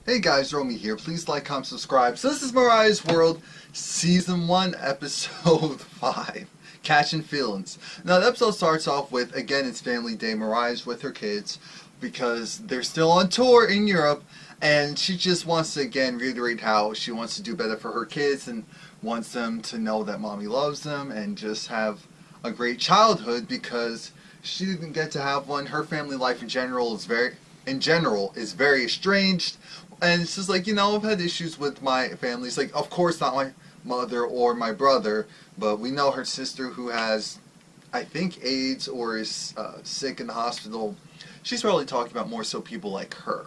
Hey guys, Romie here. Please like, comment, subscribe. So this is Mariah's World, Season 1, Episode 5, Catching Feelings. Now the episode starts off with, again, it's family day. Mariah's with her kids because they're still on tour in Europe, and she just wants to, again, reiterate how she wants to do better for her kids and wants them to know that mommy loves them and just have a great childhood because she didn't get to have one. Her family life in general is very estranged. And it's just like, I've had issues with my family. It's like, of course not my mother or my brother, but we know her sister who has, I think, AIDS or is sick in the hospital. She's probably talking about more so people like her.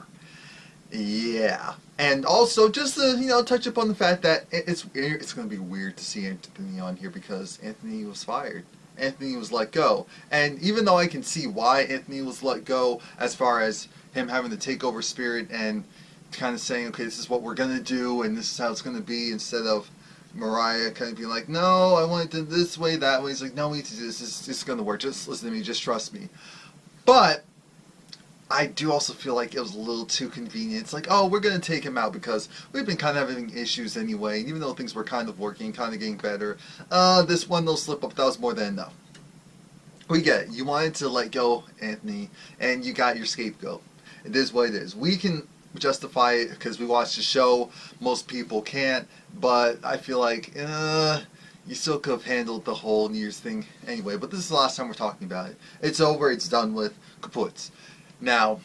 Yeah. And also, just to, touch upon the fact that it's going to be weird to see Anthony on here because Anthony was fired. Anthony was let go. And even though I can see why Anthony was let go as far as him having the takeover spirit and kind of saying, okay, this is what we're going to do and this is how it's going to be, instead of Mariah kind of being like, no, I want it to this way, that way. He's like, no, we need to do this. This is going to work. Just listen to me. Just trust me. But I do also feel like it was a little too convenient. It's like, oh, we're going to take him out because we've been kind of having issues anyway. And even though things were kind of working, kind of getting better, this one little slip up, that was more than enough. We get it. You wanted to let go, Anthony, and you got your scapegoat. It is what it is. We can justify it because we watched the show. Most people can't, but I feel like you still could have handled the whole New Year's thing anyway. But this is the last time we're talking about it. It's over. It's done with. Kaput. Now,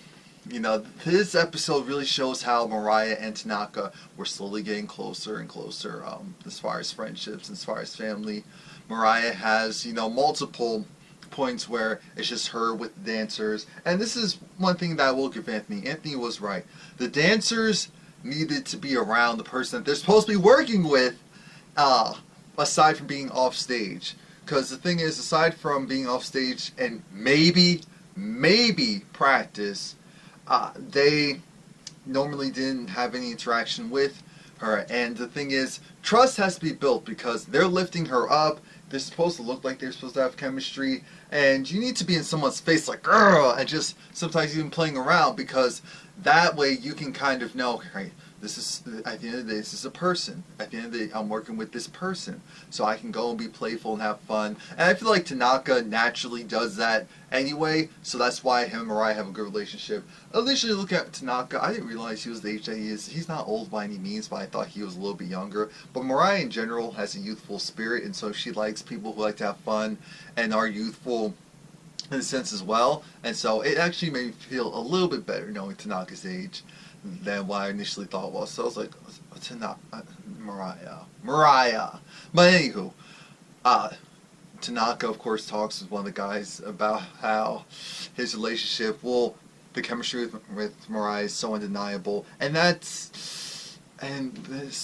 this episode really shows how Mariah and Tanaka were slowly getting closer and closer as far as friendships, as far as family. Mariah has, multiple points where it's just her with the dancers, and this is one thing that I will give Anthony. Anthony was right. The dancers needed to be around the person that they're supposed to be working with, aside from being off stage. Because the thing is, aside from being off stage and maybe practice, they normally didn't have any interaction with her. And the thing is, trust has to be built because they're lifting her up. They're supposed to look like they're supposed to have chemistry, and you need to be in someone's face like, girl, and just sometimes even playing around, because that way you can kind of know, right, this is, at the end of the day, this is a person. At the end of the day, I'm working with this person. So I can go and be playful and have fun. And I feel like Tanaka naturally does that anyway, so that's why him and Mariah have a good relationship. Initially, look at Tanaka, I didn't realize he was the age that he is. He's not old by any means, but I thought he was a little bit younger. But Mariah in general has a youthful spirit, and so she likes people who like to have fun and are youthful in a sense as well. And so it actually made me feel a little bit better knowing Tanaka's age than what I initially thought was. So I was like, Mariah. But anywho, Tanaka, of course, talks with one of the guys about how his relationship, the chemistry with Mariah is so undeniable. And this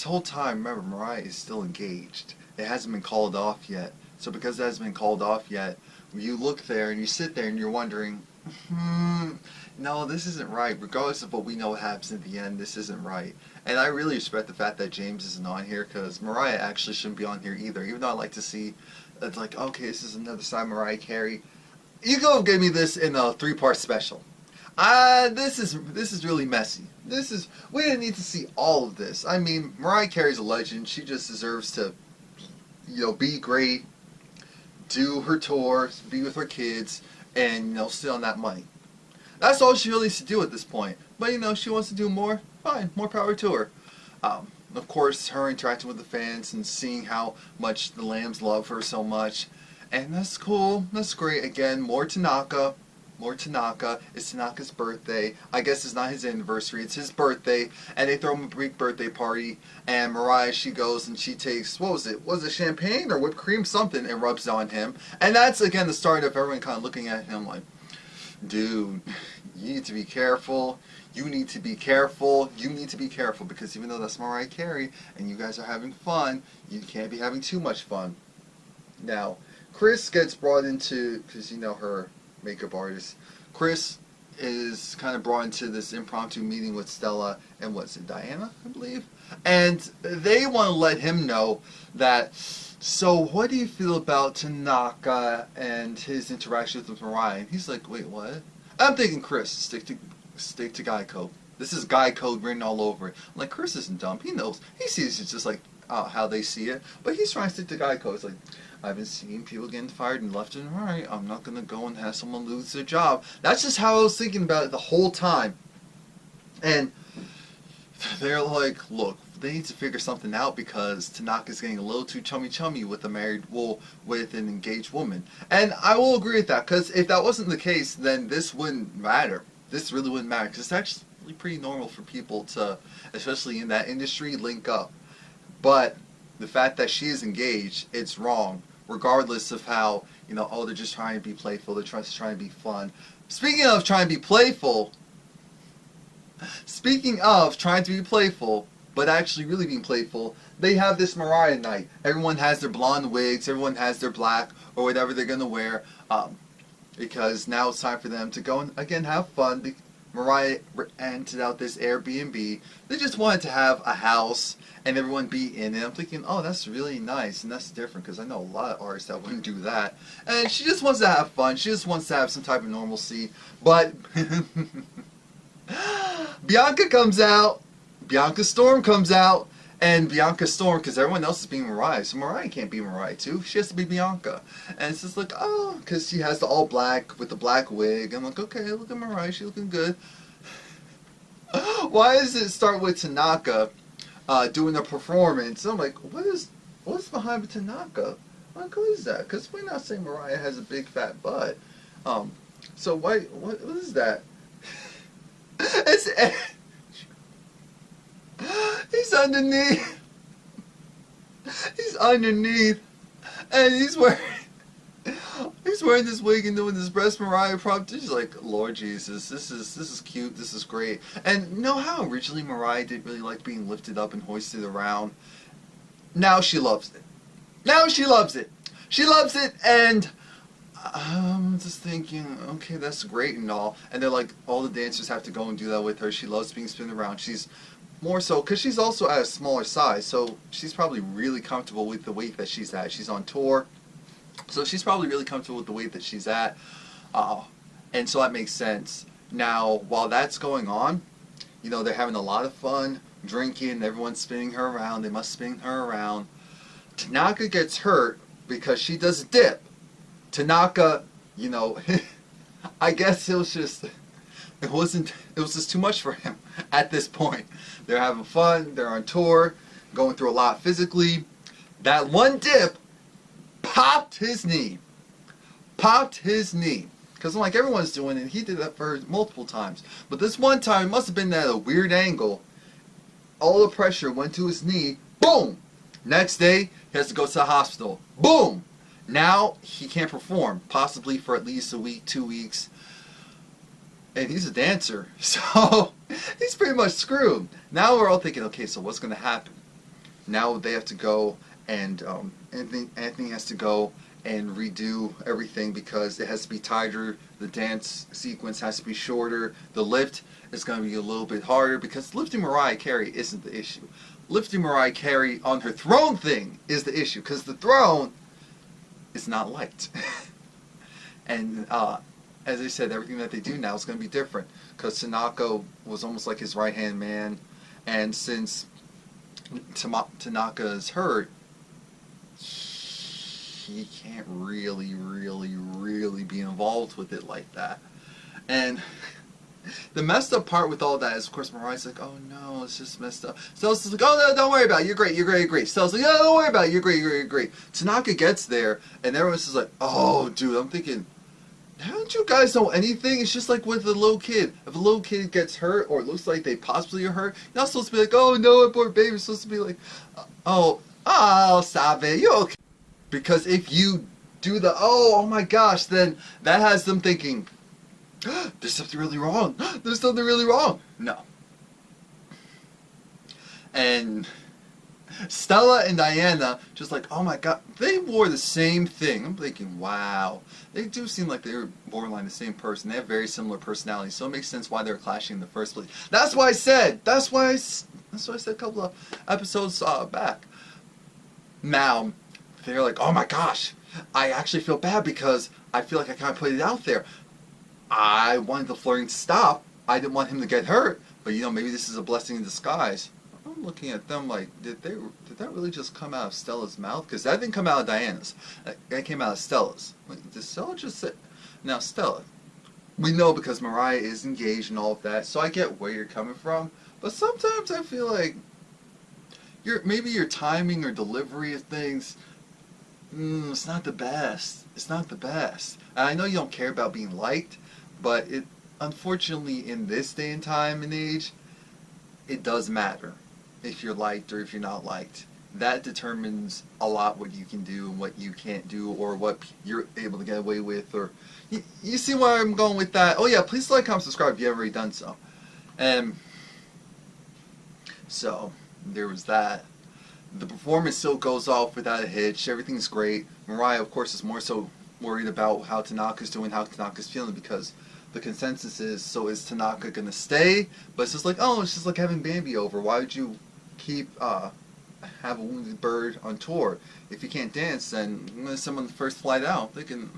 whole time, remember, Mariah is still engaged. It hasn't been called off yet. So because it hasn't been called off yet, you look there and you sit there and you're wondering, no, this isn't right. Regardless of what we know happens in the end, this isn't right. And I really respect the fact that James isn't on here, because Mariah actually shouldn't be on here either. Even though I like to see, it's like, okay, this is another side of Mariah Carey. You go give me this in a 3-part special. This is really messy. We didn't need to see all of this. I mean, Mariah Carey's a legend. She just deserves to, be great, do her tour, be with her kids, and sit on that money. That's all she really needs to do at this point. But she wants to do more. Fine, more power to her. Of course, her interacting with the fans and seeing how much the Lambs love her so much, and that's cool. That's great. Again, more Tanaka. It's Tanaka's birthday. I guess it's not his anniversary, it's his birthday, and they throw him a big birthday party, and Mariah, she goes and she takes, what was it? Was it champagne or whipped cream? Something, and rubs it on him. And that's, again, the start of everyone kind of looking at him like, dude, you need to be careful. You need to be careful, because even though that's Mariah Carey and you guys are having fun, you can't be having too much fun. Now, Chris gets brought into, because her makeup artist, Chris is kind of brought into this impromptu meeting with Stella and what's it, Diana, I believe? And they want to let him know that, so what do you feel about Tanaka and his interactions with Mariah? And he's like, wait, what? I'm thinking Chris, stick to Geico. This is guy code written all over it. I'm like, Chris isn't dumb. He knows. He sees it just like how they see it. But he's trying to stick to guy code. It's like, I've been seeing people getting fired and left and right. I'm not going to go and have someone lose their job. That's just how I was thinking about it the whole time. And they're like, look, they need to figure something out because Tanaka's getting a little too chummy with with an engaged woman. And I will agree with that, because if that wasn't the case, then this wouldn't matter. This really wouldn't matter, because it's actually pretty normal for people to, especially in that industry, link up. But the fact that she is engaged, it's wrong, regardless of how, oh, they're just trying to be playful, they're just trying to be fun. Speaking of trying to be playful, but actually really being playful, they have this Mariah night. Everyone has their blonde wigs, everyone has their black, or whatever they're going to wear, because now it's time for them to go and, again, have fun. Mariah rented out this Airbnb. They just wanted to have a house and everyone be in it. I'm thinking, oh, that's really nice, and that's different, because I know a lot of artists that wouldn't do that. And she just wants to have fun. She just wants to have some type of normalcy. But Bianca comes out. Bianca Storm comes out. And Bianca Storm, because everyone else is being Mariah, so Mariah can't be Mariah too. She has to be Bianca. And it's just like, oh, because she has the all black with the black wig. I'm like, okay, look at Mariah, she's looking good. Why does it start with Tanaka doing a performance? I'm like, what's behind Tanaka? I'm like, what is that? Because we're not saying Mariah has a big fat butt. So what is that? He's underneath. He's underneath, and he's wearing this wig and doing this breast Mariah prop. She's like, Lord Jesus, this is cute. This is great. And you know how originally Mariah didn't really like being lifted up and hoisted around. Now she loves it. Now she loves it. She loves it, and I'm just thinking, okay, that's great and all. And they're like, all the dancers have to go and do that with her. She loves being spun around. She's more so, because she's also at a smaller size, so she's probably really comfortable with the weight that she's at. She's on tour, so she's probably really comfortable with the weight that she's at, and so that makes sense. Now, while that's going on, they're having a lot of fun, drinking, everyone's spinning her around, they must spin her around. Tanaka gets hurt because she does a dip. Tanaka, I guess it was just too much for him at this point. They're having fun, they're on tour, going through a lot physically. That one dip popped his knee. Because like everyone's doing it, he did that for multiple times. But this one time, it must have been at a weird angle. All the pressure went to his knee. Boom! Next day, he has to go to the hospital. Boom! Now, he can't perform, possibly for at least a week, 2 weeks. And he's a dancer, so he's pretty much screwed. Now we're all thinking, okay, so what's going to happen? Now they have to go and Anthony has to go and redo everything because it has to be tighter. The dance sequence has to be shorter. The lift is going to be a little bit harder because lifting Mariah Carey isn't the issue. Lifting Mariah Carey on her throne thing is the issue, because the throne is not light. And as I said, everything that they do now is going to be different, because Tanaka was almost like his right-hand man, and since Tanaka is hurt, he can't really be involved with it like that. And the messed up part with all that is, of course, Mariah's like, oh no, it's just messed up. Stella's like, oh no, don't worry about it, you're great. Stella's like, yeah, don't worry about it, you're great. Tanaka gets there, and everyone's just like, oh dude, I'm thinking, don't you guys know anything? It's just like with a little kid. If a little kid gets hurt, or it looks like they possibly are hurt, you're not supposed to be like, oh no, poor baby. You're supposed to be like, oh, stop it, you're okay. Because if you do the, oh my gosh, then that has them thinking, there's something really wrong. There's something really wrong. No. And Stella and Diana, just like, oh my god, they wore the same thing. I'm thinking, wow. They do seem like they're borderline the same person. They have very similar personalities, so it makes sense why they're clashing in the first place. That's why I said a couple of episodes back. Now, they're like, oh my gosh, I actually feel bad because I feel like I kind of put it out there. I wanted the flirting to stop. I didn't want him to get hurt, But you know, maybe this is a blessing in disguise. I'm looking at them like, did that really just come out of Stella's mouth? Because that didn't come out of Diana's. That came out of Stella's. Like, did Stella just say... Now, Stella, we know because Mariah is engaged and all of that, so I get where you're coming from. But sometimes I feel like maybe your timing or delivery of things, it's not the best. It's not the best. And I know you don't care about being liked, but unfortunately in this day and time and age, it does matter if you're liked or if you're not liked. That determines a lot what you can do and what you can't do, or what you're able to get away with, or you see where I'm going with that. Oh yeah, please like, comment, subscribe if you haven't already done so. And so there was that. The performance still goes off without a hitch. Everything's great. Mariah, of course, is more so worried about how Tanaka's doing, how Tanaka's feeling, because the consensus is, so is Tanaka gonna stay? But it's just like, oh, it's just like having Bambi over. Why would you keep have a wounded bird on tour? If you can't dance, then someone the first flight out thinking,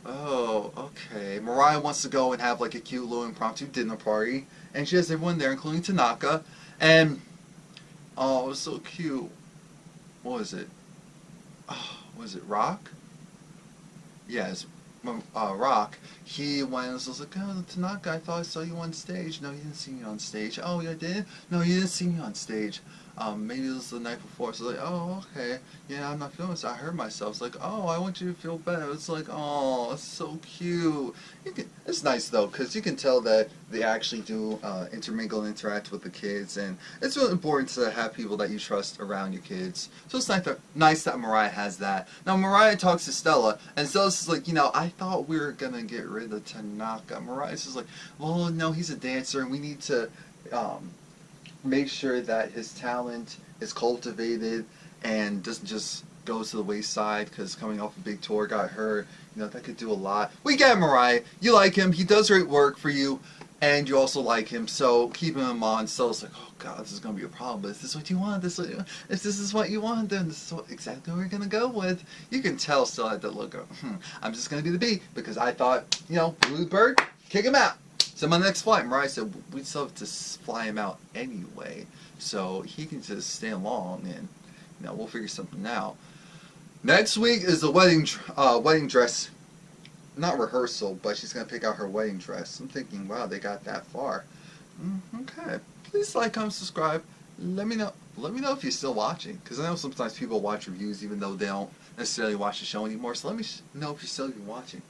oh, okay. Mariah wants to go and have like a cute little impromptu dinner party, and she has everyone there, including Tanaka, and oh, it was so cute. What was it? Oh, was it Rock? Yes, Rock. He went and was like, oh, Tanaka, I thought I saw you on stage. No, you didn't see me on stage. Oh, you did? No, you didn't see me on stage. Maybe it was the night before. So like, oh, okay. Yeah, I'm not feeling this. I hurt myself. It's like, oh, I want you to feel better. It's like, oh, it's so cute. It's nice though, because you can tell that they actually do intermingle and interact with the kids, and it's really important to have people that you trust around your kids. So it's nice that Mariah has that. Now Mariah talks to Stella, and Stella's just like, you know, I thought we were gonna get rid of Tanaka. Mariah's just like, well, no, he's a dancer, and we need to make sure that his talent is cultivated and doesn't just go to the wayside because coming off a big tour got hurt. You know, that could do a lot. We get Mariah. You like him. He does great work for you, and you also like him, so keep him in mind. So it's like, oh God, this is going to be a problem. But is this what you want? If this is what you want, then this is exactly what we're going to go with. You can tell still at the look of, I'm just going to be the bee because I thought, you know, blue bird, kick him out. So my next flight, Mariah said, we'd still have to fly him out anyway, so he can just stay along, and you know, we'll figure something out. Next week is the wedding dress, not rehearsal, but she's gonna pick out her wedding dress. I'm thinking, wow, they got that far. Okay, please like, comment, subscribe. Let me know if you're still watching, because I know sometimes people watch reviews even though they don't necessarily watch the show anymore. So let me know if you're still even watching.